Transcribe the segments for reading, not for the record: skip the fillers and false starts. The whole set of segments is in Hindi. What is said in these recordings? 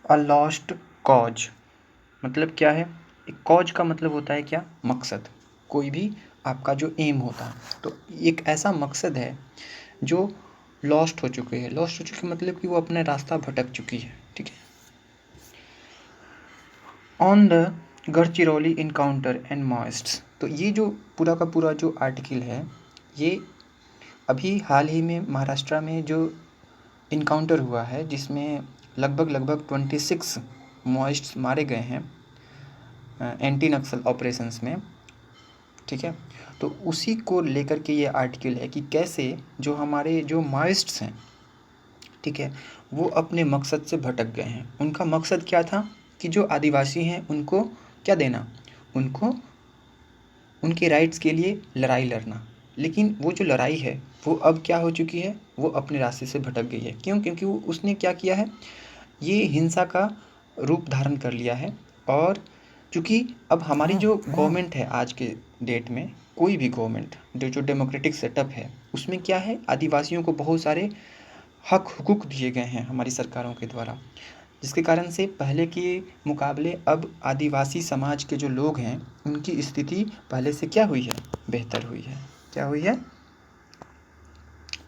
अ लॉस्ट कॉज मतलब क्या है? एक कॉज का मतलब होता है क्या? मकसद। कोई भी आपका जो एम होता है, तो एक ऐसा मकसद है जो लॉस्ट हो चुके हैं। लॉस्ट हो चुके मतलब कि वो अपना रास्ता भटक चुकी है। ठीक है। On the Gadchiroli encounter and Maoists, तो ये जो पूरा का पूरा जो आर्टिकल है, ये अभी हाल ही में महाराष्ट्र में जो इनकाउंटर हुआ है, जिसमें लगभग 26 मॉइस्ट्स मारे गए हैं एंटी नक्सल ऑपरेशंस में। ठीक है। तो उसी को लेकर के ये आर्टिकल है कि कैसे जो हमारे जो माओइस्ट्स हैं, ठीक है, वो अपने मकसद से भटक गए हैं। उनका मकसद क्या था कि जो आदिवासी हैं उनको क्या देना, उनको उनके राइट्स के लिए लड़ाई लड़ना। लेकिन वो जो लड़ाई है वो अब क्या हो चुकी है, वो अपने रास्ते से भटक गई है। क्यों? क्योंकि वो उसने क्या किया है, ये हिंसा का रूप धारण कर लिया है। और चूँकि अब हमारी जो गवर्नमेंट है आज के डेट में, कोई भी गवर्नमेंट जो डेमोक्रेटिक सेटअप है, उसमें क्या है, आदिवासियों को बहुत सारे हक हुकूक दिए गए हैं हमारी सरकारों के द्वारा, जिसके कारण से पहले के मुकाबले अब आदिवासी समाज के जो लोग हैं उनकी स्थिति पहले से क्या हुई है, बेहतर हुई है। क्या हुई है?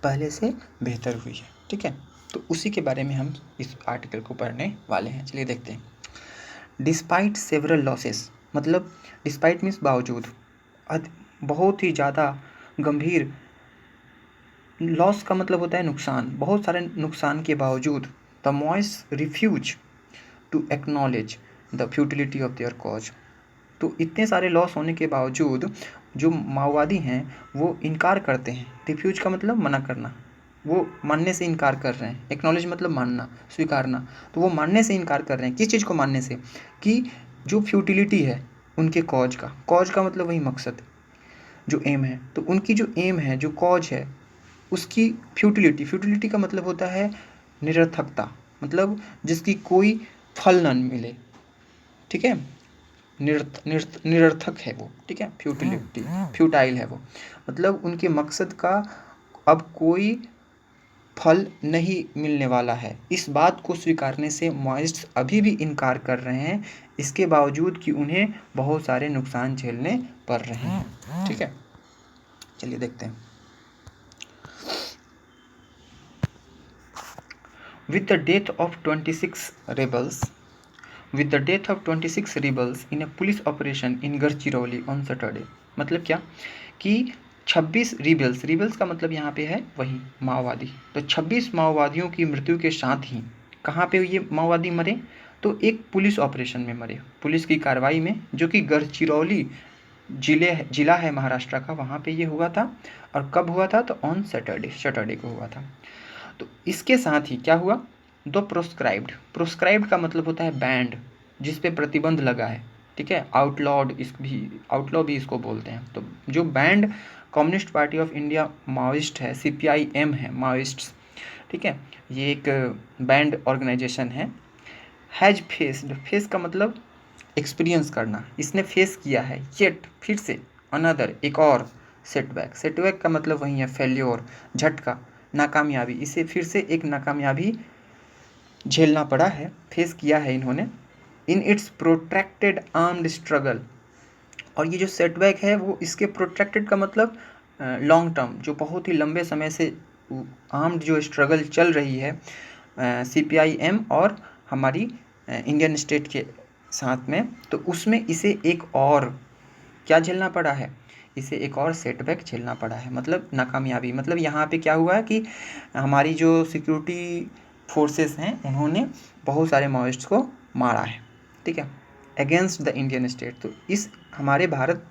पहले से बेहतर हुई है। ठीक है। तो उसी के बारे में हम इस आर्टिकल को पढ़ने वाले हैं। चलिए देखते हैं। डिस्पाइट सेवरल लॉसेस मतलब डिस्पाइट मीन्स बावजूद, बहुत ही ज़्यादा गंभीर, लॉस का मतलब होता है नुकसान, बहुत सारे नुकसान के बावजूद the Maoists refuse to acknowledge the futility of their cause. तो इतने सारे लॉस होने के बावजूद जो माओवादी हैं वो इनकार करते हैं। रिफ्यूज का मतलब मना करना, वो मानने से इनकार कर रहे हैं। एक्नॉलेज मतलब मानना, स्वीकारना। तो वो मानने से इनकार कर रहे हैं। किस चीज़ को मानने से? कि जो फ्यूटिलिटी है उनके कॉज का, कॉज का मतलब वही मकसद, जो एम है। तो उनकी जो एम है, जो कॉज है, उसकी फ्यूटिलिटी, फ्यूटिलिटी का मतलब होता है निरर्थकता, मतलब जिसकी कोई फल न मिले। ठीक है। निरर्थक है वो। ठीक है। फ्यूटिलिटी, फ्यूटाइल है वो, मतलब उनके मकसद का अब कोई फल नहीं मिलने वाला है। इस बात को स्वीकारने से माओइस्ट्स अभी भी इनकार कर रहे हैं, इसके बावजूद कि उन्हें बहुत सारे नुकसान झेलने पड़ रहे हैं। ठीक है। चलिए देखते हैं। With the death of 26 rebels, with the death of 26 rebels in a police operation in Gadchiroli on Saturday, मतलब क्या कि 26 रिबेल्स, रिबेल्स का मतलब यहाँ पे है वही माओवादी। तो 26 माओवादियों की मृत्यु के साथ ही कहाँ पे ये माओवादी मरे? तो एक पुलिस ऑपरेशन में मरे, पुलिस की कार्रवाई में, जो कि गढ़चिरौली जिला है महाराष्ट्र का, वहाँ पे ये हुआ था। और कब हुआ था? तो ऑन सैटरडे को हुआ था। तो इसके साथ ही क्या हुआ? दो प्रोस्क्राइब्ड, प्रोस्क्राइब्ड का मतलब होता है बैंड, जिस पे प्रतिबंध लगा है। ठीक है। आउटलॉ भी इसको बोलते हैं। तो जो band communist party of India Maoist है, CPIM है माओइस्ट्स, ठीक है, ये एक बैंड ऑर्गेनाइजेशन है। हैज फेस्ड, फेस का मतलब एक्सपीरियंस करना, इसने फेस किया है, येट फिर से, अनदर एक और सेटबैक, सेटबैक का मतलब वही है फेल्योर, झटका, नाकामयाबी, इसे फिर से एक नाकामयाबी झेलना पड़ा है, फेस किया है इन्होंने। In its protracted armed struggle, और ये जो सेटबैक है वो इसके प्रोट्रैक्टेड का मतलब लॉन्ग टर्म, जो बहुत ही लंबे समय से आर्म्ड जो स्ट्रगल चल रही है CPIM और हमारी इंडियन स्टेट के साथ में, तो उसमें इसे एक और क्या झेलना पड़ा है, इसे एक और सेटबैक झेलना पड़ा है, मतलब नाकामयाबी। मतलब यहाँ पे क्या हुआ है कि हमारी जो सिक्योरिटी फोर्सेस हैं उन्होंने बहुत सारे माओइस्ट्स को मारा है। ठीक है। अगेंस्ट द इंडियन स्टेट, तो इस हमारे भारत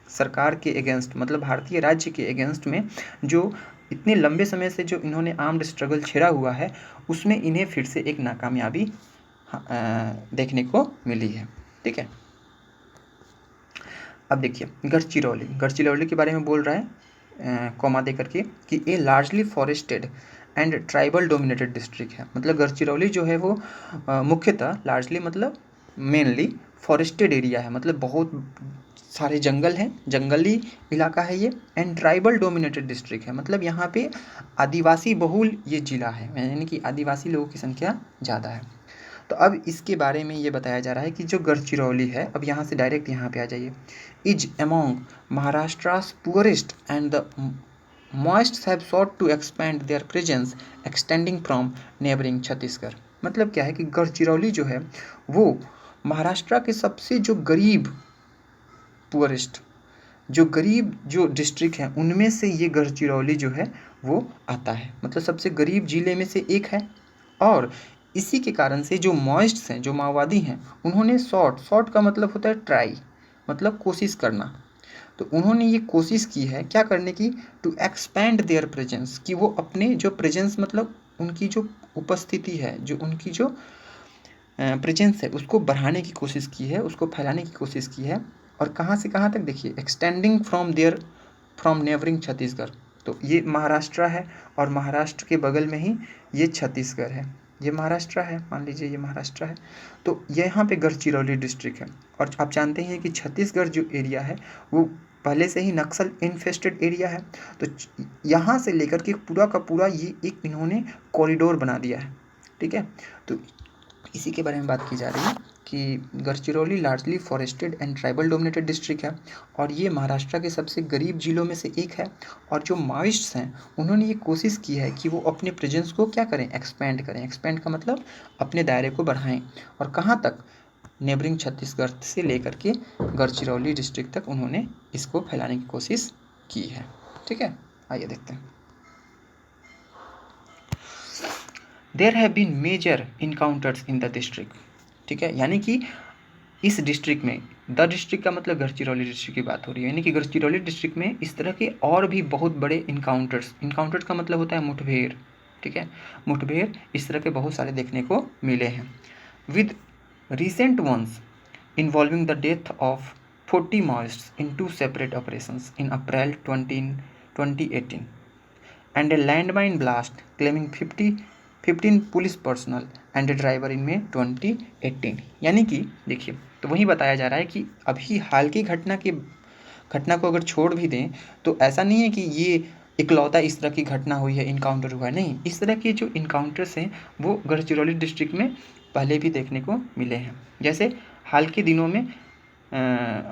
सरकार के अगेंस्ट, मतलब भारतीय राज्य के अगेंस्ट में जो इतने लंबे समय से जो इन्होंने आर्म्ड स्ट्रगल छेड़ा हुआ है, उसमें इन्हें फिर से एक नाकामयाबी देखने को मिली है। ठीक है। अब देखिए गढ़चिरौली, गढ़चिरौली के बारे में बोल रहा है कॉमा दे करके कि a largely forested and tribal dominated district है। मतलब गढ़चिरौली जो है वो मुख्यतः, लार्जली मतलब मेनली, फॉरेस्टेड एरिया है, मतलब बहुत सारे जंगल हैं, जंगली इलाका है ये। एंड ट्राइबल डोमिनेटेड डिस्ट्रिक्ट है, मतलब यहाँ पे आदिवासी बहुल ये जिला है, यानी कि आदिवासी लोगों की संख्या ज़्यादा है। तो अब इसके बारे में ये बताया जा रहा है कि जो गढ़चिरौली है, अब यहाँ से डायरेक्ट यहाँ पे आ जाइए, is among Maharashtra's poorest and the Maoists have sought to expand their presence extending from neighbouring Chhattisgarh. मतलब क्या है कि गढ़चिरौली जो है वो महाराष्ट्र के सबसे जो गरीब पुअरेस्ट जो गरीब जो डिस्ट्रिक्ट हैं उनमें से ये गढ़चिरौली जो है वो आता है, मतलब सबसे गरीब जिले में से एक है। और इसी के कारण से जो मॉइस्ट्स हैं, जो माओवादी हैं, उन्होंने सॉट का मतलब होता है ट्राई, मतलब कोशिश करना। तो उन्होंने ये कोशिश की है क्या करने की, टू एक्सपैंड देयर प्रेजेंस, कि वो अपने जो प्रेजेंस मतलब उनकी जो उपस्थिति है, जो उनकी जो प्रेजेंस है उसको बढ़ाने की कोशिश की है, उसको फैलाने की कोशिश की है। और कहाँ से कहाँ तक देखिए, एक्सटेंडिंग फ्रॉम नेबरिंग छत्तीसगढ़। तो ये महाराष्ट्र है और महाराष्ट्र के बगल में ही ये छत्तीसगढ़ है, ये महाराष्ट्र है, मान लीजिए ये महाराष्ट्र है। तो यहाँ पे गढ़चिरौली डिस्ट्रिक्ट है। और आप जानते हैं कि छत्तीसगढ़ जो एरिया है वो पहले से ही नक्सल इन्फेस्टेड एरिया है। तो यहाँ से लेकर के पूरा का पूरा ये एक इन्होंने कॉरिडोर बना दिया है, ठीक है। तो इसी के बारे में बात की जा रही है कि Gadchiroli largely forested and tribal dominated district है और ये महाराष्ट्र के सबसे गरीब जिलों में से एक है। और जो माओइस्ट्स हैं उन्होंने ये कोशिश की है कि वो अपने प्रेजेंस को क्या करें, एक्सपेंड करें। एक्सपेंड का मतलब अपने दायरे को बढ़ाएं। और कहाँ तक, नेबरिंग छत्तीसगढ़ से लेकर के गढ़चिरौली डिस्ट्रिक्ट तक उन्होंने इसको फैलाने की कोशिश की है, ठीक है। आइए देखते हैं। There have been major encounters in the district, ठीक है। यानी कि इस डिस्ट्रिक्ट में, द डिस्ट्रिक्ट का मतलब गढ़चिरौली डिस्ट्रिक्ट की बात हो रही है, यानी कि गढ़चिरौली डिस्ट्रिक्ट में इस तरह के और भी बहुत बड़े इनकाउंटर्स का मतलब होता है मुठभेड़, ठीक है। मुठभेड़ इस तरह के बहुत सारे देखने को मिले हैं। With recent ones involving the death of 40 Maoists in 2 separate operations in April 2018 and a landmine blast claiming 15 police personnel and a driver in में 2018। यानी कि देखिए, तो वही बताया जा रहा है कि अभी हाल की घटना को अगर छोड़ भी दें तो ऐसा नहीं है कि ये इकलौता इस तरह की घटना हुई है, इनकाउंटर हुआ है, नहीं। इस तरह के जो इनकाउंटर्स हैं वो गढ़चिरौली डिस्ट्रिक्ट में पहले भी देखने को मिले हैं। जैसे हाल के दिनों में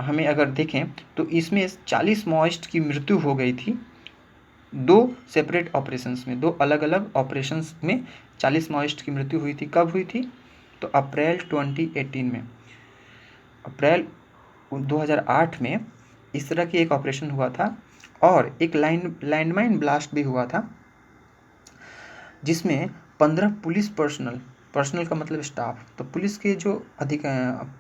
हमें अगर देखें तो इसमें 40 माओइस्ट की मृत्यु हो गई थी 2 सेपरेट ऑपरेशंस में, 2 अलग अलग ऑपरेशंस में 40 माओइस्ट की मृत्यु हुई थी। कब हुई थी, तो अप्रैल 2018 में, अप्रैल 2008 में इस तरह की एक ऑपरेशन हुआ था। और एक लैंडमाइन ब्लास्ट भी हुआ था जिसमें 15 पुलिस पर्सनल का मतलब स्टाफ, तो पुलिस के जो अधिक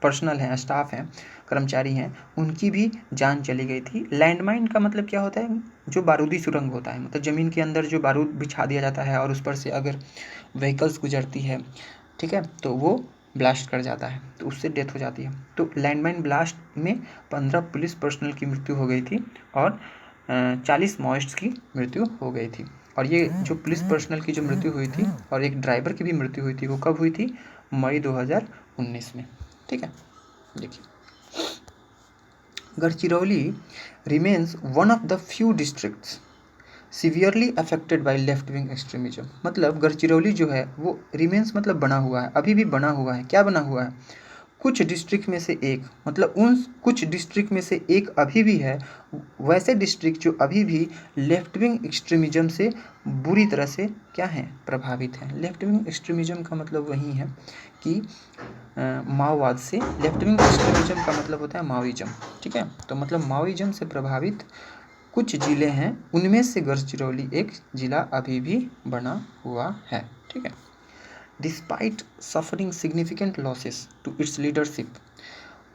पर्सनल हैं, स्टाफ हैं, कर्मचारी हैं, उनकी भी जान चली गई थी। लैंडमाइन का मतलब क्या होता है, जो बारूदी सुरंग होता है, मतलब ज़मीन के अंदर जो बारूद बिछा दिया जाता है और उस पर से अगर व्हीकल्स गुजरती है, ठीक है, तो वो ब्लास्ट कर जाता है, तो उससे डेथ हो जाती है। तो लैंडमाइन ब्लास्ट में 15 पुलिस पर्सनल की मृत्यु हो गई थी और 40 माओइस्ट्स की मृत्यु हो गई थी। और ये जो पुलिस पर्सनल की जो मृत्यु हुई थी और एक ड्राइवर की भी मृत्यु हुई थी, वो कब हुई थी, मई 2019 में, ठीक है। देखिए, Gadchiroli remains one of the few districts severely affected by left wing extremism. मतलब गढ़चिरौली जो है वो रिमेन्स मतलब बना हुआ है, अभी भी बना हुआ है। क्या बना हुआ है, कुछ डिस्ट्रिक्ट में से एक, मतलब उन कुछ डिस्ट्रिक्ट में से एक अभी भी है, वैसे डिस्ट्रिक्ट जो अभी भी लेफ्ट विंग एक्सट्रीमिज्म से बुरी तरह से क्या हैं, प्रभावित हैं। लेफ्ट विंग एक्सट्रीमिज्म का मतलब वही है कि माओवाद से, लेफ्ट विंग एक्सट्रीमिज्म का मतलब होता है माओइज्म, ठीक है। तो मतलब माओइज्म से प्रभावित कुछ ज़िले हैं, उनमें से गढ़चिरौली एक ज़िला अभी भी बना हुआ है, ठीक है। Despite suffering significant losses to its leadership,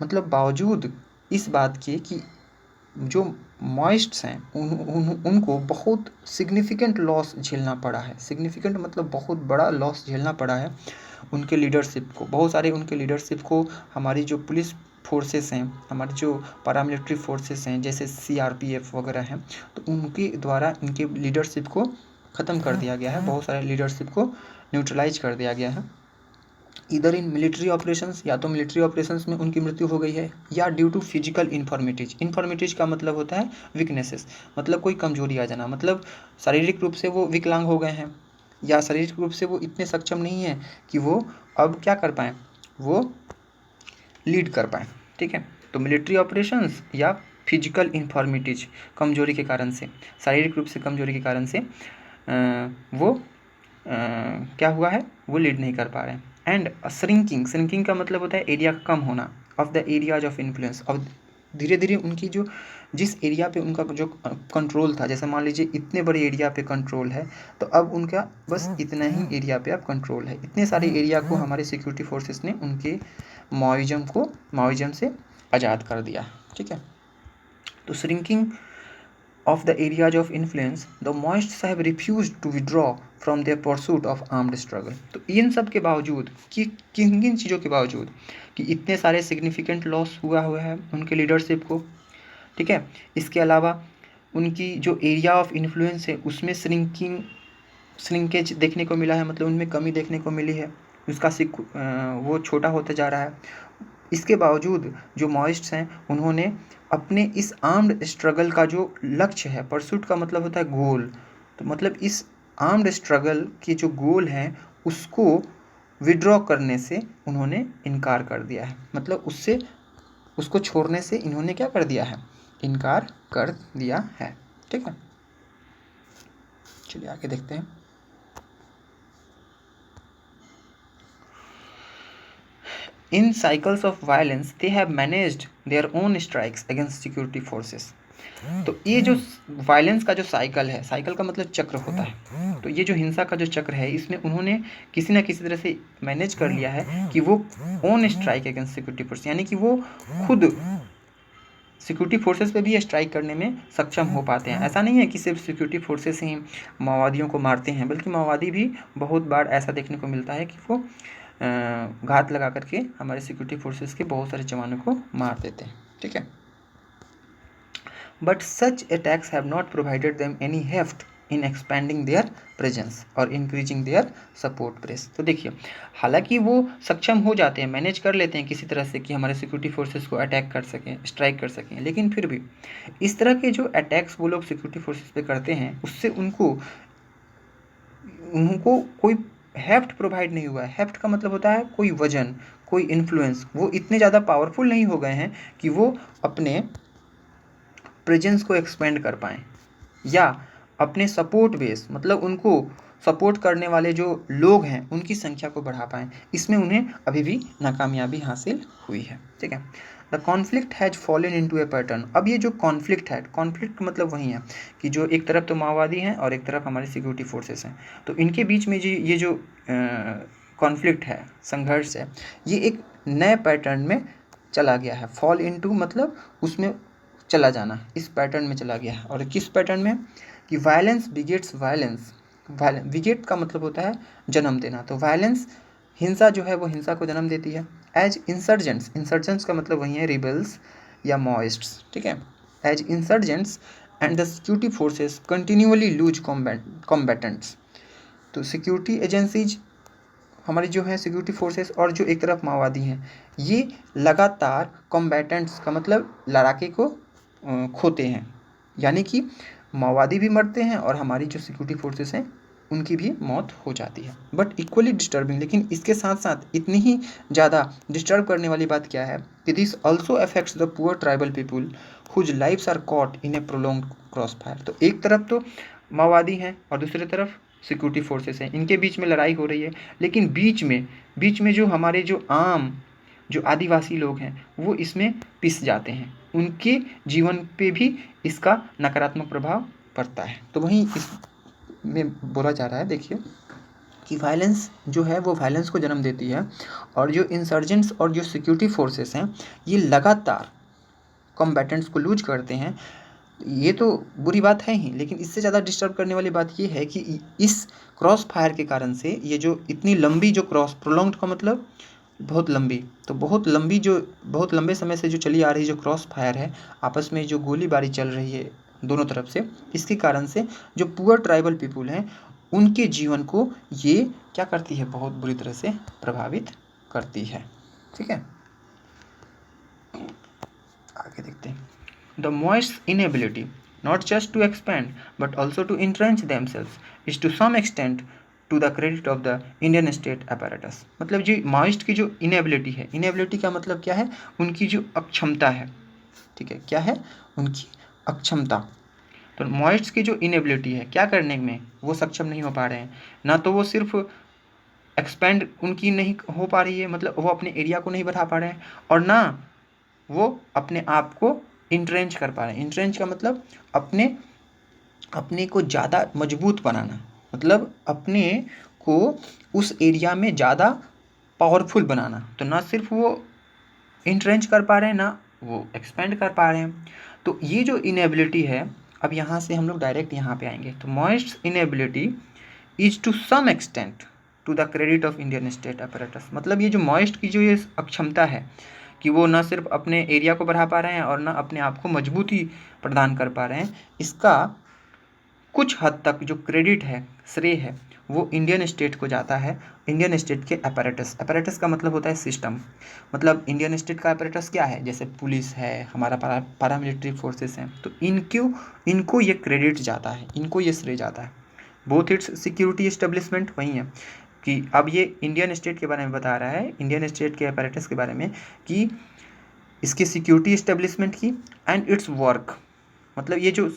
मतलब बावजूद इस बात के कि जो मॉइस्ट्स हैं उनको बहुत सिग्निफिकेंट लॉस झेलना पड़ा है। सिग्निफिकेंट मतलब बहुत बड़ा लॉस झेलना पड़ा है उनके लीडरशिप को, बहुत सारे उनके लीडरशिप को। हमारी जो पुलिस फोर्सेस हैं, हमारी जो पैरामिलिट्री फोर्सेस हैं, जैसे CRPF वगैरह हैं, तो उनके द्वारा इनके लीडरशिप को ख़त्म कर दिया गया है, बहुत सारे लीडरशिप को न्यूट्रलाइज कर दिया गया है। इधर इन मिलिट्री ऑपरेशंस, या तो मिलिट्री ऑपरेशंस में उनकी मृत्यु हो गई है, या ड्यू टू फिजिकल इन्फॉर्मिटीज का मतलब होता है वीकनेसेस, मतलब कोई कमजोरी आ जाना, मतलब शारीरिक रूप से वो विकलांग हो गए हैं, या शारीरिक रूप से वो इतने सक्षम नहीं है कि वो अब क्या कर पाएँ, वो लीड कर पाएँ। ठीक है, तो मिलिट्री ऑपरेशंस या फिजिकल इन्फॉर्मिटीज, कमजोरी के कारण से, शारीरिक रूप से कमजोरी के कारण से वो क्या हुआ है, वो लीड नहीं कर पा रहे हैं। एंड श्रिंकिंग, श्रिंकिंग का मतलब होता है एरिया का कम होना, of the areas of influence. अब धीरे धीरे उनकी जो जिस एरिया पे उनका जो कंट्रोल था, जैसे मान लीजिए इतने बड़े एरिया पे कंट्रोल है, तो अब उनका बस इतना ही एरिया पे अब कंट्रोल है। इतने सारे एरिया को हमारे सिक्योरिटी फोर्सेस ने उनके माओइज्म से आज़ाद कर दिया। ठीक है, तो shrinking of the areas of influence, the Maoists have refused to withdraw from their pursuit of armed struggle। तो इन सब के बावजूद कि किन किन चीज़ों के बावजूद कि इतने सारे सिग्निफिकेंट लॉस हुआ है उनके लीडरशिप को, ठीक है, इसके अलावा उनकी जो एरिया ऑफ इन्फ्लुएंस है उसमें श्रिंकेज देखने को मिला है, मतलब उनमें कमी देखने को मिली है, उसका वो छोटा होता जा रहा है। इसके बावजूद जो माओइस्ट्स हैं उन्होंने अपने इस आर्म्ड स्ट्रगल का जो लक्ष्य है, परसूट का मतलब होता है गोल, तो मतलब इस आर्म्ड स्ट्रगल के जो गोल हैं उसको विड्रॉ करने से उन्होंने इनकार कर दिया है, मतलब उसको छोड़ने से इन्होंने क्या कर दिया है, इनकार कर दिया है। ठीक है, चलिए आगे देखते हैं। In cycles of violence, they have managed their own strikes against security forces। तो ये जो वायलेंस का जो साइकिल है, साइकिल का मतलब चक्र होता है, तो ये जो हिंसा का जो चक्र है इसमें उन्होंने किसी ना किसी तरह से मैनेज कर लिया है कि वो own strike against security force, यानी कि वो खुद सिक्योरिटी फोर्सेस पे भी स्ट्राइक करने में सक्षम हो पाते हैं। ऐसा नहीं है कि सिर्फ सिक्योरिटी फोर्सेस ही माओवादियों को मारते हैं, बल्कि माओवादी भी बहुत बार ऐसा देखने को मिलता है कि वो घात लगा करके हमारे सिक्योरिटी फोर्सेस के बहुत सारे जवानों को मार देते हैं। ठीक है, but such attacks have not provided them any heft in expanding there presence और इंक्रीजिंग देयर सपोर्ट प्रेस। तो देखिए, हालांकि वो सक्षम हो जाते हैं, मैनेज कर लेते हैं किसी तरह से कि हमारे सिक्योरिटी फोर्सेस को अटैक कर सकें, स्ट्राइक कर सकें, लेकिन फिर भी इस तरह के जो अटैक्स वो लोग सिक्योरिटी फोर्सेस पे करते हैं उससे उनको कोई हेफ्ट प्रोवाइड नहीं हुआ है। हेफ्ट का मतलब होता है कोई वजन, कोई इन्फ्लुएंस, वो इतने ज़्यादा पावरफुल नहीं हो गए हैं कि वो अपने प्रेजेंस को एक्सपेंड कर पाएँ, या अपने सपोर्ट बेस, मतलब उनको सपोर्ट करने वाले जो लोग हैं उनकी संख्या को बढ़ा पाएँ। इसमें उन्हें अभी भी नाकामयाबी हासिल हुई है। ठीक है, the conflict has fallen into A pattern. अब ये जो कॉन्फ्लिक्ट है, कॉन्फ्लिक्ट मतलब वही है कि जो एक तरफ तो माओवादी हैं और एक तरफ हमारे सिक्योरिटी फोर्सेस हैं, तो इनके बीच में ये जो कॉन्फ्लिक्ट है, संघर्ष है, ये एक नए पैटर्न में चला गया है। फॉल इनटू मतलब उसमें चला जाना, इस पैटर्न में चला गया है। और किस पैटर्न में, कि वायलेंस बिगेट्स वायलेंस। बिगेट का मतलब होता है जन्म देना, तो वायलेंस, हिंसा जो है वो हिंसा को जन्म देती है। एज इंसर्जेंट्स, इंसर्जेंट्स का मतलब वही है रिबेल्स या माओइस्ट्स। ठीक है, as insurgents and the security forces continually lose combatants. तो सिक्योरिटी एजेंसीज हमारी जो है सिक्योरिटी फोर्सेस और जो एक तरफ माओवादी हैं, ये लगातार कॉम्बैटेंट्स का मतलब लड़ाके को खोते हैं, यानी कि माओवादी भी मरते हैं और हमारी जो सिक्योरिटी फोर्सेस हैं उनकी भी मौत हो जाती है। बट इक्वली डिस्टर्बिंग, लेकिन इसके साथ साथ इतनी ही ज़्यादा डिस्टर्ब करने वाली बात क्या है कि this also affects the poor tribal people whose lives are caught in a prolonged cross fire. तो एक तरफ तो माओवादी हैं और दूसरी तरफ सिक्योरिटी फोर्सेस हैं, इनके बीच में लड़ाई हो रही है, लेकिन बीच में जो हमारे जो आदिवासी लोग हैं वो इसमें पिस जाते हैं, उनके जीवन पे भी इसका नकारात्मक प्रभाव पड़ता है। तो वहीं इसमें बोला जा रहा है, देखिए कि वायलेंस जो है वो वायलेंस को जन्म देती है, और जो इंसर्जेंट्स और जो सिक्योरिटी फोर्सेस हैं ये लगातार कॉम्बैटेंट्स को लूज करते हैं। ये तो बुरी बात है ही, लेकिन इससे ज़्यादा डिस्टर्ब करने वाली बात ये है कि इस क्रॉस फायर के कारण से ये जो इतनी लंबी जो प्रोलॉन्ग्ड का मतलब बहुत लंबी, तो बहुत लंबे समय से जो चली आ रही जो क्रॉस फायर है, आपस में जो गोलीबारी चल रही है दोनों तरफ से, इसके कारण से जो पुअर ट्राइबल पीपुल हैं उनके जीवन को ये क्या करती है, बहुत बुरी तरह से प्रभावित करती है। ठीक है, आगे देखते हैं। The Maoists' inability not just to expand but also to entrench themselves is to some extent to the credit of the Indian state apparatus. मतलब जो माओइस्ट की जो इनेबिलिटी है, इनेबिलिटी का मतलब क्या है, उनकी जो अक्षमता है, ठीक है, क्या है, उनकी अक्षमता। तो माओइस्ट की जो इनेबिलिटी है, क्या करने में वो सक्षम नहीं हो पा रहे हैं, ना तो वो सिर्फ एक्सपेंड उनकी नहीं हो पा रही है, मतलब वो अपने एरिया को नहीं बढ़ा पा रहे हैं, और ना वो अपने आप को इंट्रेंच कर पा रहे हैं। इंट्रेंच का मतलब अपने अपने को ज़्यादा मजबूत बनाना, मतलब अपने को उस एरिया में ज़्यादा पावरफुल बनाना। तो ना सिर्फ वो इंट्रेंच कर पा रहे हैं, ना वो एक्सपेंड कर पा रहे हैं। तो ये जो इनेबिलिटी है, अब यहाँ से हम लोग डायरेक्ट यहाँ पे आएंगे। तो Maoist inability is to some extent to the credit of Indian state apparatus. मतलब ये जो माओइस्ट की जो ये अक्षमता है कि वो ना सिर्फ अपने एरिया को बढ़ा पा रहे हैं और ना अपने आप को मजबूती प्रदान कर पा रहे हैं, इसका कुछ हद तक जो क्रेडिट है, श्रेय है, वो इंडियन स्टेट को जाता है, इंडियन स्टेट के अपैरेटस। अपैरेटस का मतलब होता है सिस्टम। मतलब इंडियन स्टेट का अपैरेटस क्या है, जैसे पुलिस है, हमारा पारामिलिट्री फोर्सेस हैं, तो इनको ये क्रेडिट जाता है, इनको ये श्रेय जाता है। बोथ इट्स सिक्योरिटी इस्टेब्लिशमेंट वही है कि अब ये इंडियन स्टेट के बारे में बता रहा है, इंडियन स्टेट के अपैरेटस के बारे में, कि इसकी सिक्योरिटी इस्टेब्लिशमेंट की एंड इट्स वर्क। मतलब ये जो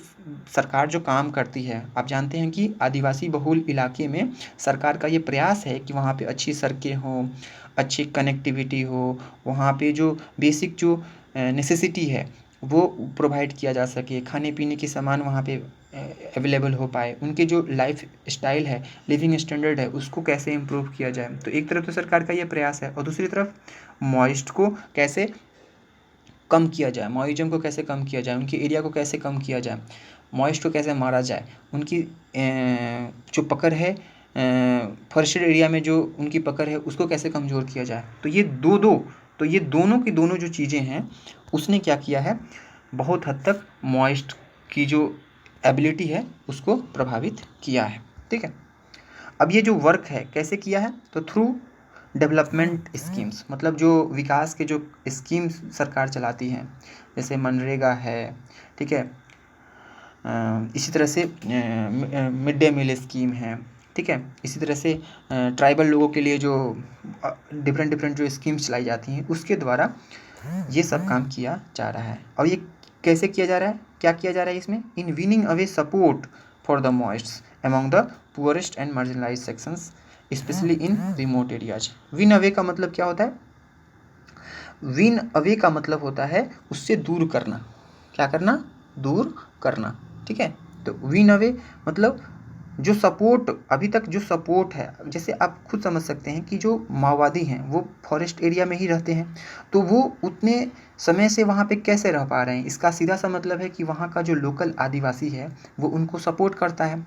सरकार जो काम करती है, आप जानते हैं कि आदिवासी बहुल इलाके में सरकार का ये प्रयास है कि वहाँ पे अच्छी सड़कें हों, अच्छी कनेक्टिविटी हो, वहाँ पे जो बेसिक जो नेसेसिटी है वो प्रोवाइड किया जा सके, खाने पीने के सामान वहाँ पे अवेलेबल हो पाए, उनके जो लाइफ स्टाइल है, लिविंग स्टैंडर्ड है, उसको कैसे इम्प्रूव किया जाए। तो एक तरफ तो सरकार का ये प्रयास है, और दूसरी तरफ मॉइस्ट को कैसे कम किया जाए, मॉइज्म को कैसे कम किया जाए, उनके एरिया को कैसे कम किया जाए, मॉइस्ट को कैसे मारा जाए, उनकी जो पकड़ है फॉरेस्टेड एरिया में जो उनकी पकड़ है उसको कैसे कमज़ोर किया जाए। तो ये दोनों की दोनों जो चीज़ें हैं, उसने क्या किया है, बहुत हद तक मॉइस्ट की जो एबिलिटी है उसको प्रभावित किया है। ठीक है, अब ये जो वर्क है कैसे किया है, तो थ्रू डेवलपमेंट स्कीम्स। मतलब जो विकास के जो स्कीम्स सरकार चलाती हैं, जैसे मनरेगा है, ठीक है, इसी तरह से मिड डे मील स्कीम है, ठीक है, इसी तरह से ट्राइबल लोगों के लिए जो डिफरेंट जो स्कीम्स चलाई जाती हैं, उसके द्वारा ये सब काम किया जा रहा है। और ये कैसे किया जा रहा है, क्या किया जा रहा है इसमें, in winning away support for the Maoists among the poorest and marginalized sections especially in remote areas। Win away का मतलब क्या होता है, विन अवे का मतलब होता है उससे दूर करना, क्या करना, दूर करना, ठीक है। तो विन अवे मतलब जो सपोर्ट, अभी तक जो सपोर्ट है, जैसे आप खुद समझ सकते हैं कि जो माओवादी हैं वो फॉरेस्ट एरिया में ही रहते हैं, तो वो उतने समय से वहाँ पे कैसे रह पा रहे हैं, इसका सीधा सा मतलब है कि वहाँ का जो लोकल आदिवासी है वो उनको सपोर्ट करता है।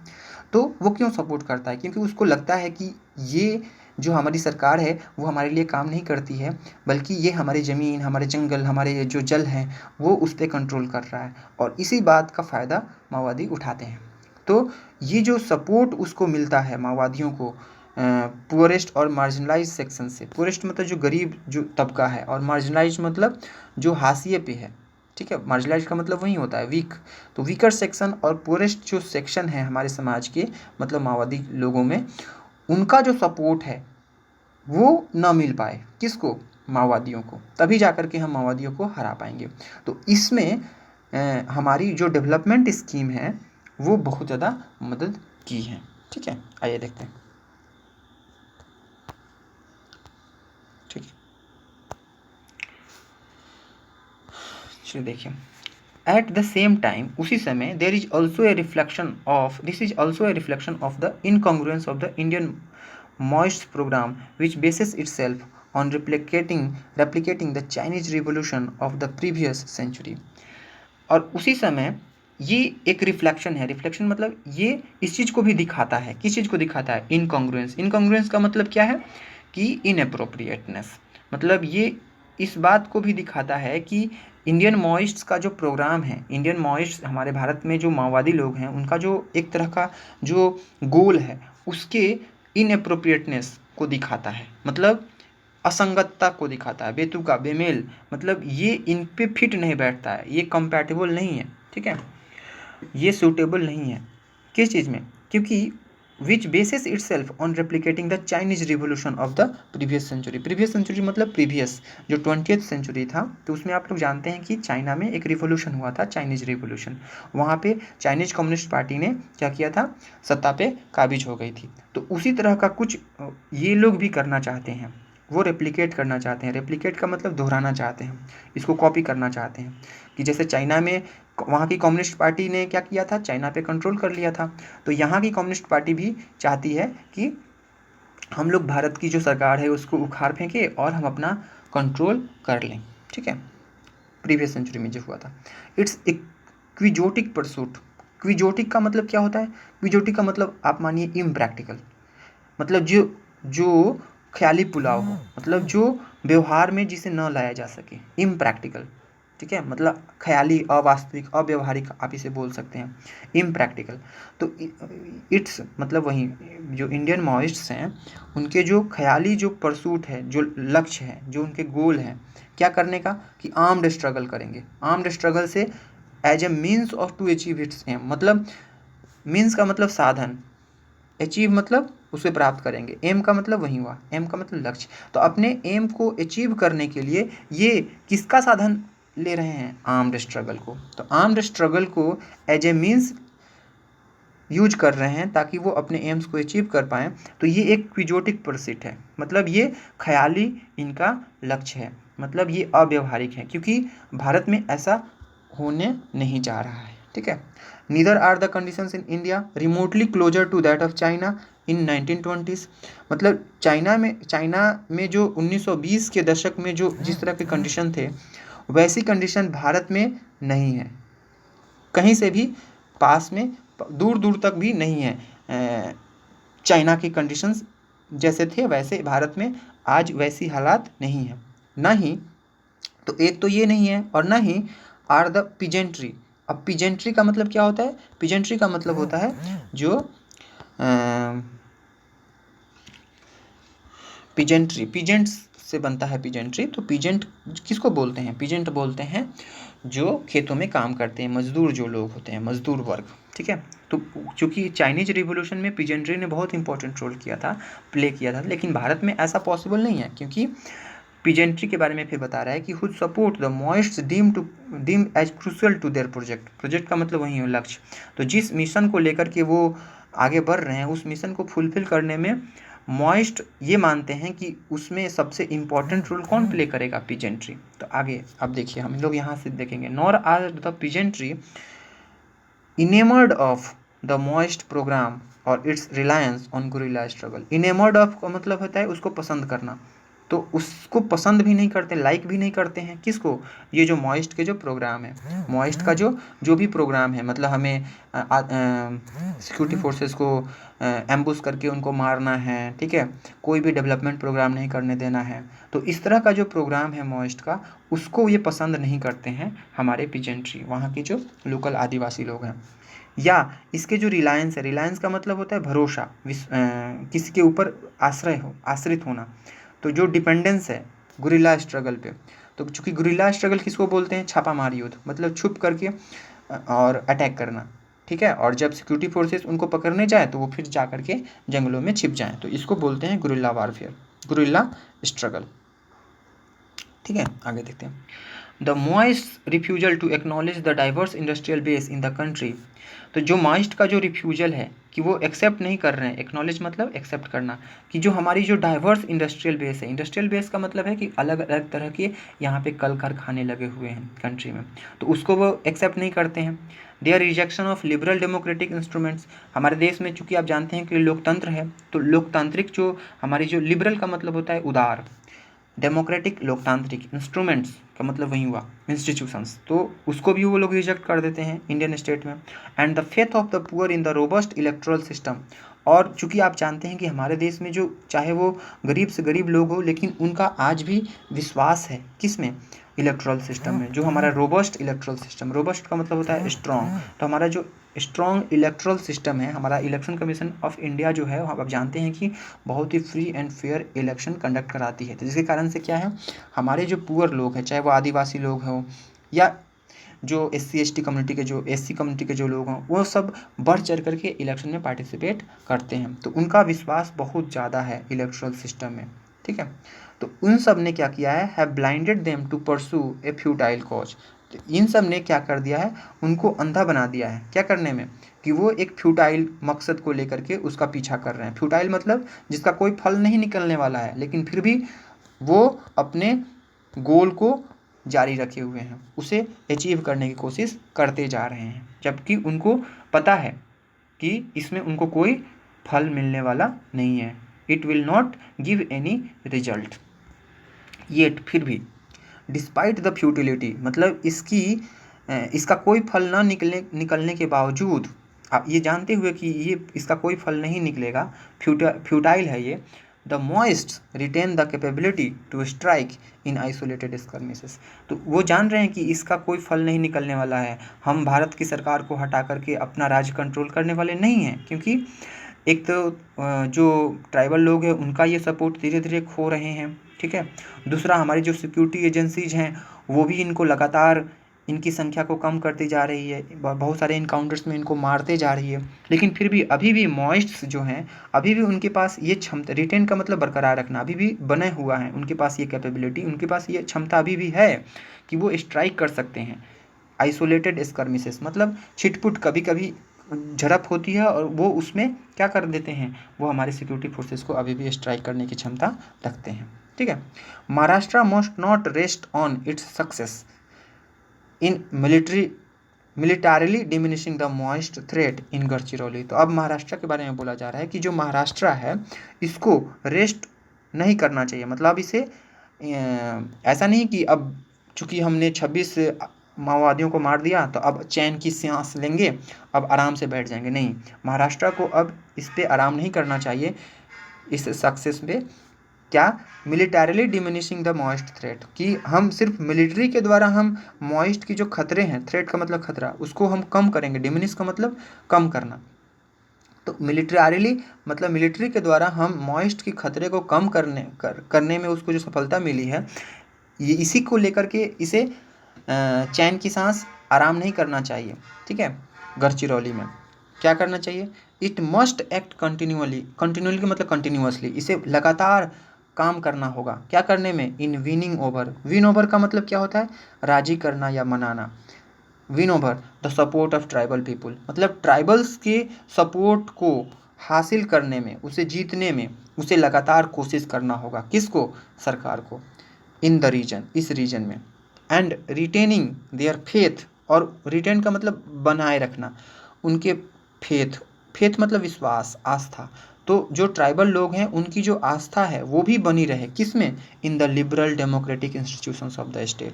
तो वो क्यों सपोर्ट करता है, क्योंकि उसको लगता है कि ये जो हमारी सरकार है वो हमारे लिए काम नहीं करती है, बल्कि ये हमारी ज़मीन, हमारे जंगल, हमारे जो जल हैं वो उस पर कंट्रोल कर रहा है, और इसी बात का फ़ायदा माओवादी उठाते हैं। तो ये जो सपोर्ट उसको मिलता है माओवादियों को पुअरेस्ट और मार्जिनलाइज सेक्शन से, पुअरेस्ट मतलब जो गरीब जो तबका है, और मार्जिनलाइज मतलब जो हाशिए पे है, ठीक है, मार्जिनलाइज का मतलब वही होता है वीक। तो वीकर सेक्शन और पुअरेस्ट जो सेक्शन है हमारे समाज के, मतलब माओवादी लोगों में, उनका जो सपोर्ट है वो ना मिल पाए, किसको, माओवादियों को, तभी जाकर के हम माओवादियों को हरा पाएंगे। तो इसमें हमारी जो डेवलपमेंट स्कीम है वो बहुत ज़्यादा मदद की है। ठीक है, आइए देखते हैं। ठीक है, चलिए देखिए, एट द सेम टाइम, उसी समय, there is also a reflection of, this is also a reflection of the incongruence of the Indian Maoist programme which bases itself on replicating the Chinese revolution of the previous century। और उसी समय ये एक रिफ्लेक्शन है, रिफ्लेक्शन मतलब ये इस चीज़ को भी दिखाता है, किस चीज़ को दिखाता है, इनकॉन्ग्रुएंस। इनकॉन्ग्रुएंस का मतलब क्या है कि इनअप्रोप्रिएटनेस, मतलब ये इस बात को भी दिखाता है कि इंडियन मॉइस्ट्स का जो प्रोग्राम है, इंडियन मॉइस्ट्स हमारे भारत में जो माओवादी लोग हैं उनका जो एक तरह का जो गोल है उसके इनअप्रोप्रिएटनेस को दिखाता है, मतलब असंगतता को दिखाता है, बेतुका, बेमेल, मतलब ये इन पे फिट नहीं बैठता है, ये कंपैटिबल नहीं है, ठीक है, ये सूटेबल नहीं है। किस चीज़ में, क्योंकि which basis itself on replicating the Chinese revolution of the previous century. Previous century मतलब प्रीवियस जो 20th सेंचुरी था, तो उसमें आप लोग जानते हैं कि चाइना में एक रिवोल्यूशन हुआ था, चाइनीज रिवोल्यूशन। वहाँ पे चाइनीज कम्युनिस्ट पार्टी ने क्या किया था, सत्ता पे काबिज हो गई थी। तो उसी तरह का कुछ ये लोग भी करना चाहते हैं, वो रेप्लिकेट करना चाहते हैं। रेप्लिकेट का मतलब दोहराना चाहते हैं, इसको कॉपी करना चाहते हैं कि जैसे चाइना में वहाँ की कम्युनिस्ट पार्टी ने क्या किया था, चाइना पे कंट्रोल कर लिया था, तो यहाँ की कम्युनिस्ट पार्टी भी चाहती है कि हम लोग भारत की जो सरकार है उसको उखाड़ फेंके और हम अपना कंट्रोल कर लें। ठीक है, प्रीवियस सेंचुरी में जो हुआ था। It's क्विजोटिक pursuit. क्विजोटिक का मतलब क्या होता है? क्विजोटिक का मतलब आप मानिए इम्प्रैक्टिकल, मतलब जो ख्याली पुलाव हो, मतलब जो व्यवहार में जिसे न लाया जा सके, इम्प्रैक्टिकल। ठीक है, मतलब ख्याली, अवास्तविक, अव्यवहारिक आप इसे बोल सकते हैं, इम्प्रैक्टिकल। तो इट्स मतलब वही जो इंडियन माओइस्ट्स हैं उनके जो ख्याली जो परसूट है, जो लक्ष्य है, जो उनके गोल हैं क्या करने का, कि आर्म्ड स्ट्रगल करेंगे। आर्म्ड स्ट्रगल से as a means of to achieve its aim, मतलब मीन्स का मतलब साधन, अचीव मतलब उसे प्राप्त करेंगे, एम का मतलब वही हुआ, एम का मतलब लक्ष्य। तो अपने एम को अचीव करने के लिए ये किसका साधन ले रहे हैं, आर्म्ड स्ट्रगल को। तो आर्म्ड स्ट्रगल को एज ए मीन्स यूज कर रहे हैं ताकि वो अपने एम्स को अचीव कर पाएँ। तो ये एक क्विजोटिक परसिट है, मतलब ये ख्याली इनका लक्ष्य है, मतलब ये अव्यवहारिक है, क्योंकि भारत में ऐसा होने नहीं जा रहा है। ठीक है, neither are the conditions in India remotely closer to that of China in 1920s। मतलब चाइना में जो 1920 के दशक में जो जिस तरह के कंडीशन थे, वैसी कंडीशन भारत में नहीं है, कहीं से भी पास में दूर दूर तक भी नहीं है। चाइना की कंडीशंस जैसे थे वैसे भारत में आज वैसी हालात नहीं है, ना ही तो एक तो ये नहीं है, और ना ही आर द पिजेंट्री। अब पिजेंट्री का मतलब क्या होता है? पिजेंट्री का मतलब होता है जो पिजेंट्री, पिजेंट्स से बनता है पिजेंट्री। तो पिजेंट किसको बोलते हैं? पिजेंट बोलते हैं जो खेतों में काम करते हैं, मजदूर जो लोग होते हैं, मजदूर वर्ग। ठीक है, तो चूंकि चाइनीज रिवोल्यूशन में पिजेंट्री ने बहुत इंपॉर्टेंट रोल किया था, प्ले किया था, लेकिन भारत में ऐसा पॉसिबल नहीं है, क्योंकि पिजेंट्री के बारे में फिर बता रहा है कि who'd support the Maoist deem as crucial to their project. Project का मतलब वही है, लक्ष्य। तो जिस मिशन को लेकर के वो आगे बढ़ रहे हैं, उस मिशन को फुलफिल करने में मॉइस्ट ये मानते हैं कि उसमें सबसे इम्पॉर्टेंट रोल कौन प्ले करेगा? पिजेंट्री। तो आगे अब देखिए, हम लोग यहाँ से देखेंगे, nor are the peasantry enamoured of the Maoist programme और its reliance on guerrilla struggle. Enamoured of का मतलब होता है उसको पसंद करना, तो उसको पसंद भी नहीं करते, लाइक भी नहीं करते हैं, किसको? ये जो मॉइस्ट के जो प्रोग्राम है, मॉइस्ट का जो भी प्रोग्राम है, मतलब हमें सिक्योरिटी फोर्सेस को एम्बुश करके उनको मारना है, ठीक है, कोई भी डेवलपमेंट प्रोग्राम नहीं करने देना है, तो इस तरह का जो प्रोग्राम है मॉइस्ट का, उसको ये पसंद नहीं करते हैं हमारे पिजेंट्री, वहाँ के जो लोकल आदिवासी लोग हैं। या इसके जो रिलायंस है, रिलायंस का मतलब होता है भरोसा, किसी के ऊपर आश्रित होना। तो जो डिपेंडेंस है गुरिल्ला स्ट्रगल पे, तो चूंकि गुरिल्ला स्ट्रगल किसको बोलते हैं? छापामार युद्ध, मतलब छुप करके और अटैक करना। ठीक है, और जब सिक्योरिटी फोर्सेस उनको पकड़ने जाए तो वो फिर जा करके जंगलों में छिप जाएं, तो इसको बोलते हैं गुरिल्ला वारफेयर, गुरिल्ला स्ट्रगल। ठीक है, आगे देखते हैं। The Maoist refusal to acknowledge the diverse industrial base in the country. तो जो मॉइस्ट का जो रिफ्यूजल है कि वो एक्सेप्ट नहीं कर रहे हैं, एक्नॉलेज मतलब एक्सेप्ट करना, कि जो हमारी जो डाइवर्स इंडस्ट्रियल बेस है, इंडस्ट्रियल बेस का मतलब है कि अलग अलग तरह के यहाँ पे कल कारखाने लगे हुए हैं कंट्री में, तो उसको वो एक्सेप्ट नहीं करते हैं। Their rejection of liberal democratic instruments. हमारे देश में चूंकि आप जानते हैं कि लोकतंत्र है, तो लोकतांत्रिक जो हमारी जो लिबरल का मतलब होता है उदार, डेमोक्रेटिक लोकतांत्रिक, इंस्ट्रूमेंट्स का मतलब वही हुआ इंस्टीट्यूशंस, तो उसको भी वो लोग रिजेक्ट कर देते हैं इंडियन स्टेट में। And the faith of the poor in the robust electoral system. और चूंकि आप जानते हैं कि हमारे देश में जो चाहे वो गरीब से गरीब लोग हो, लेकिन उनका आज भी विश्वास है किस में? इलेक्टोरल सिस्टम में, जो हमारा रोबस्ट इलेक्टोरल सिस्टम, रोबस्ट का मतलब होता है स्ट्रॉन्ग, तो हमारा जो स्ट्रॉन्ग इलेक्टोरल सिस्टम है, हमारा इलेक्शन कमीशन ऑफ इंडिया जो है, आप जानते हैं कि बहुत ही free and fair election conduct कराती है। तो जिसके कारण से क्या है, हमारे जो पुअर लोग हैं, चाहे वो आदिवासी लोग हों या जो SC/ST कम्युनिटी के, जो SC कम्युनिटी के जो लोग हैं, वो सब बढ़ चढ़ करके इलेक्शन में पार्टिसिपेट करते हैं। तो उनका विश्वास बहुत ज़्यादा है इलेक्टोरल सिस्टम में, ठीक है। तो उन सब ने क्या किया है, have blinded them to pursue a futile cause. तो इन सब ने क्या कर दिया है, उनको अंधा बना दिया है। क्या करने में, कि वो एक फ्यूटाइल मकसद को लेकर के उसका पीछा कर रहे हैं। फ्यूटाइल मतलब जिसका कोई फल नहीं निकलने वाला है, लेकिन फिर भी वो अपने गोल को जारी रखे हुए हैं, उसे अचीव करने की कोशिश करते जा रहे हैं, जबकि उनको पता है कि इसमें उनको कोई फल मिलने वाला नहीं है। It will not give any result. Yet, फिर भी, डिस्पाइट द फ्यूटिलिटी, मतलब इसका कोई फल ना निकलने के बावजूद, आप ये जानते हुए कि ये इसका कोई फल नहीं निकलेगा, फ्यूटाइल है ये, the Maoist retain the capability to strike in isolated skirmishes. तो वो जान रहे हैं कि इसका कोई फल नहीं निकलने वाला है, हम भारत की सरकार को हटा करके अपना राज्य कंट्रोल करने वाले नहीं हैं, क्योंकि एक तो जो ट्राइबल लोग हैं उनका ये सपोर्ट धीरे धीरे खो रहे हैं, ठीक है। दूसरा, हमारी जो सिक्योरिटी एजेंसीज हैं वो भी इनको लगातार इनकी संख्या को कम करती जा रही है, बहुत सारे इनकाउंटर्स में इनको मारते जा रही है। लेकिन फिर भी अभी भी मॉइस्ट्स जो हैं, अभी भी उनके पास ये क्षमता, रिटेन का मतलब बरकरार रखना, अभी भी बने हुआ है उनके पास ये कैपेबिलिटी, उनके पास ये क्षमता अभी भी है कि वो स्ट्राइक कर सकते हैं। आइसोलेटेड स्कर्मिसेस मतलब छिटपुट, कभी कभी झड़प होती है और वो उसमें क्या कर देते हैं, वो हमारे सिक्योरिटी फोर्सेस को अभी भी स्ट्राइक करने की क्षमता रखते हैं, ठीक है। Maharashtra must not rest on its success in militarily diminishing the Maoist threat in Gadchiroli. तो अब महाराष्ट्र के बारे में बोला जा रहा है कि जो महाराष्ट्र है इसको रेस्ट नहीं करना चाहिए, मतलब इसे ऐसा नहीं कि अब चूंकि हमने 26 माओवादियों को मार दिया तो अब चैन की सांस लेंगे, अब आराम से बैठ जाएंगे, नहीं। महाराष्ट्र को अब इस पर आराम नहीं करना चाहिए, इस सक्सेस पे। क्या, militarily diminishing the Maoist threat, कि हम सिर्फ मिलिट्री के द्वारा हम मॉइस्ट की जो खतरे हैं, थ्रेट का मतलब खतरा, उसको हम कम करेंगे, डिमिनिश का मतलब कम करना। तो मिलिटरीली मतलब मिलिट्री के द्वारा हम मॉइस्ट की खतरे को कम करने में उसको जो सफलता मिली है, ये इसी को लेकर के इसे चैन की सांस आराम नहीं करना चाहिए, ठीक है। गढ़चिरौली में क्या करना चाहिए, it must act continually, continually का मतलब कंटिन्यूअसली, इसे लगातार काम करना होगा। क्या करने में, in winning over, win over का मतलब क्या होता है, राजी करना या मनाना। Win over the support of tribal people, मतलब ट्राइबल्स के सपोर्ट को हासिल करने में, उसे जीतने में, उसे लगातार कोशिश करना होगा। किसको, सरकार को। इन द रीजन, इस रीजन में। एंड रिटेनिंग देयर फेथ, और रिटेन का मतलब बनाए रखना उनके फेथ, फेथ मतलब विश्वास, आस्था। तो जो ट्राइबल लोग हैं उनकी जो आस्था है वो भी बनी रहे, किसमें, in the liberal democratic institutions of the state,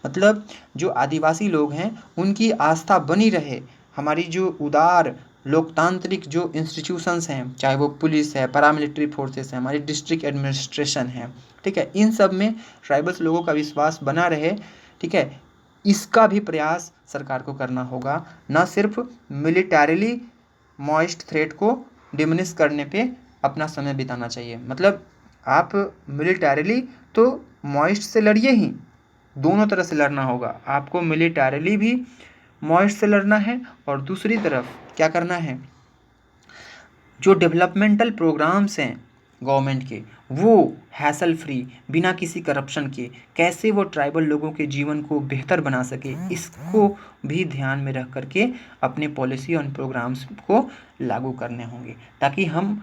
मतलब जो आदिवासी लोग हैं उनकी आस्था बनी रहे हमारी जो उदार लोकतांत्रिक जो इंस्टीट्यूशंस हैं, चाहे वो पुलिस है, पैरामिलिट्री फोर्सेस हैं, हमारी डिस्ट्रिक्ट एडमिनिस्ट्रेशन है, ठीक है, इन सब में ट्राइबल्स लोगों का विश्वास बना रहे, ठीक है। इसका भी प्रयास सरकार को करना होगा, न सिर्फ मिलिटरीली मॉइस्ट थ्रेट को डिमिनिश करने पे अपना समय बिताना चाहिए। मतलब आप मिलिटरीली तो मॉइस्ट से लड़िए ही, दोनों तरह से लड़ना होगा आपको, मिलिटरीली भी मॉइस्ट से लड़ना है और दूसरी तरफ क्या करना है, जो डेवलपमेंटल प्रोग्राम्स हैं गवर्नमेंट के, वो हैसल फ्री, बिना किसी करप्शन के कैसे वो ट्राइबल लोगों के जीवन को बेहतर बना सके, इसको भी ध्यान में रख करके अपने पॉलिसी और प्रोग्राम्स को लागू करने होंगे, ताकि हम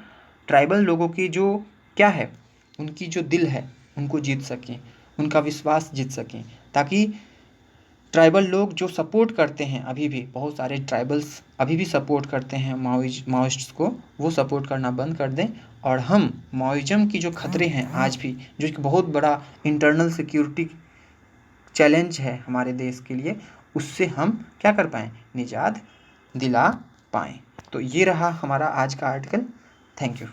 ट्राइबल लोगों की जो क्या है, उनकी जो दिल है उनको जीत सकें, उनका विश्वास जीत सकें, ताकि ट्राइबल लोग जो सपोर्ट करते हैं, अभी भी बहुत सारे ट्राइबल्स अभी भी सपोर्ट करते हैं माओइस्ट्स को, वो सपोर्ट करना बंद कर दें, और हम माओइज्म की जो खतरे हैं आज भी, जो एक बहुत बड़ा इंटरनल सिक्योरिटी चैलेंज है हमारे देश के लिए, उससे हम क्या कर पाएँ, निजात दिला पाएँ। तो ये रहा हमारा आज का आर्टिकल। Thank you.